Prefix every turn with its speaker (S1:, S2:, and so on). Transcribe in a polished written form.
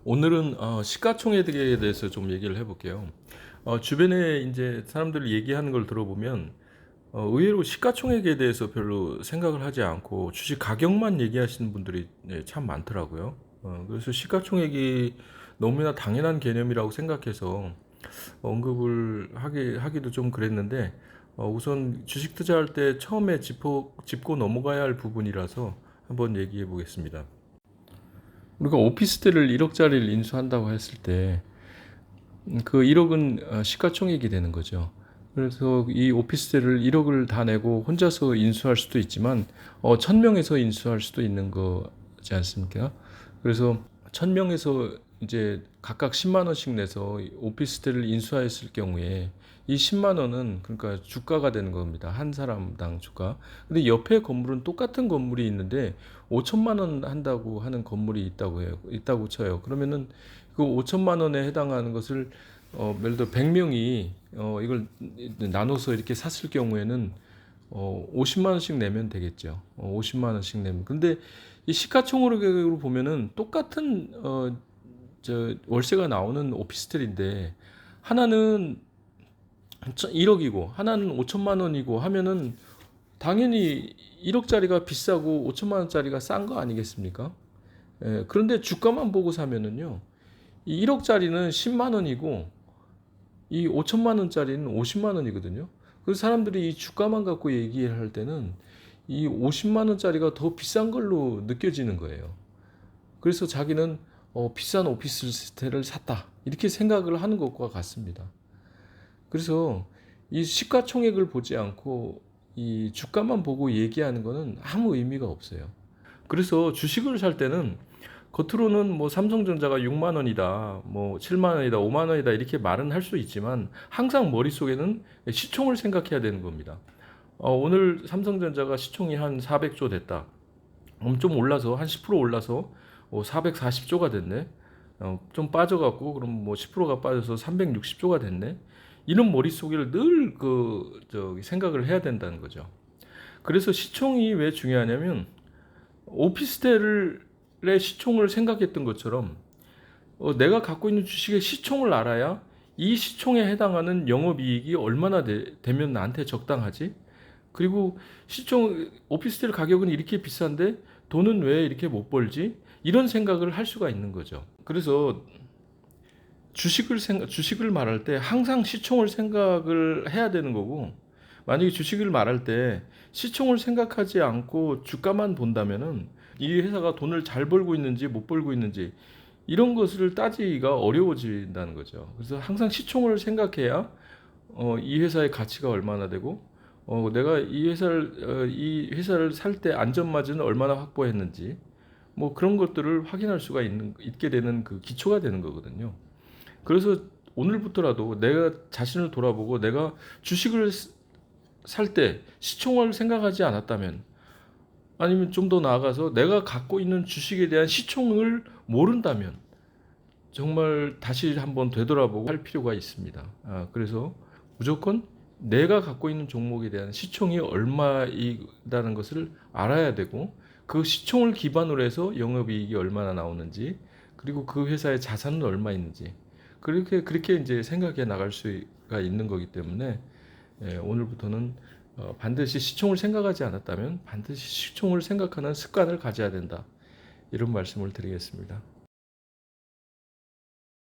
S1: 오늘은 시가총액에 대해서 좀 얘기를 해볼게요. 주변에 이제 사람들 얘기하는 걸 들어보면 의외로 시가총액에 대해서 별로 생각을 하지 않고 주식 가격만 얘기하시는 분들이 참 많더라고요. 그래서 시가총액이 너무나 당연한 개념이라고 생각해서 언급을 하기도 좀 그랬는데 우선 주식 투자할 때 처음에 짚고 넘어가야 할 부분이라서 한번 얘기해 보겠습니다. 우리가 오피스텔을 1억짜리를 인수한다고 했을 때 그 1억은 시가총액이 되는 거죠. 그래서 이 오피스텔을 1억을 다 내고 혼자서 인수할 수도 있지만 1000명에서 인수할 수도 있는 거지 않습니까? 그래서 1000명에서 이제 각각 10만 원씩 내서 오피스텔을 인수했을 경우에 이 10만 원은 그러니까 주가가 되는 겁니다. 한 사람당 주가. 근데 옆에 건물은 똑같은 건물이 있는데 5천만 원 한다고 하는 건물이 있다고 쳐요. 그러면은 그 5천만 원에 해당하는 것을 예를 들어 100명이 이걸 나눠서 이렇게 샀을 경우에는 50만 원씩 내면 되겠죠. 50만 원씩 내면. 근데 이 시가총액으로 보면은 똑같은 월세가 나오는 오피스텔인데 하나는 1억이고 하나는 5천만 원이고 하면은 당연히 1억짜리가 비싸고 5천만 원짜리가 싼 거 아니겠습니까? 예, 그런데 주가만 보고 사면은요. 이 1억짜리는 10만 원이고 이 5천만 원짜리는 50만 원이거든요. 그래서 사람들이 이 주가만 갖고 얘기를 할 때는 이 50만 원짜리가 더 비싼 걸로 느껴지는 거예요. 그래서 자기는 비싼 오피스텔을 샀다. 이렇게 생각을 하는 것과 같습니다. 그래서 이 시가총액을 보지 않고 이 주가만 보고 얘기하는 거는 아무 의미가 없어요. 그래서 주식을 살 때는 겉으로는 뭐 삼성전자가 6만 원이다, 뭐 7만 원이다, 5만 원이다 이렇게 말은 할 수 있지만 항상 머릿속에는 시총을 생각해야 되는 겁니다. 오늘 삼성전자가 시총이 한 400조 됐다. 좀 올라서 한 10% 올라서 440조가 됐네. 좀 빠져갖고 그럼 뭐 10%가 빠져서 360조가 됐네. 이런 머릿속에 늘 생각을 해야 된다는 거죠. 그래서 시총이 왜 중요하냐면 오피스텔의 시총을 생각했던 것처럼 내가 갖고 있는 주식의 시총을 알아야 이 시총에 해당하는 영업이익이 얼마나 되면 나한테 적당하지? 그리고 오피스텔 가격은 이렇게 비싼데 돈은 왜 이렇게 못 벌지? 이런 생각을 할 수가 있는 거죠. 그래서 주식을 말할 때 항상 시총을 생각을 해야 되는 거고, 만약에 주식을 말할 때 시총을 생각하지 않고 주가만 본다면은 이 회사가 돈을 잘 벌고 있는지 못 벌고 있는지 이런 것을 따지기가 어려워진다는 거죠. 그래서 항상 시총을 생각해야 이 회사의 가치가 얼마나 되고 내가 이 회사를 살 때 안전마진을 얼마나 확보했는지 뭐 그런 것들을 확인할 수가 있게 되는 그 기초가 되는 거거든요. 그래서 오늘부터라도 내가 자신을 돌아보고 내가 주식을 살 때 시총을 생각하지 않았다면 아니면 좀 더 나아가서 내가 갖고 있는 주식에 대한 시총을 모른다면 정말 다시 한번 되돌아보고 할 필요가 있습니다. 그래서 무조건 내가 갖고 있는 종목에 대한 시총이 얼마이다는 것을 알아야 되고 그 시총을 기반으로 해서 영업이익이 얼마나 나오는지 그리고 그 회사의 자산은 얼마 있는지 그렇게 이제 생각해 나갈 수가 있는 거기 때문에 오늘부터는 반드시 시총을 생각하지 않았다면 반드시 시총을 생각하는 습관을 가져야 된다. 이런 말씀을 드리겠습니다.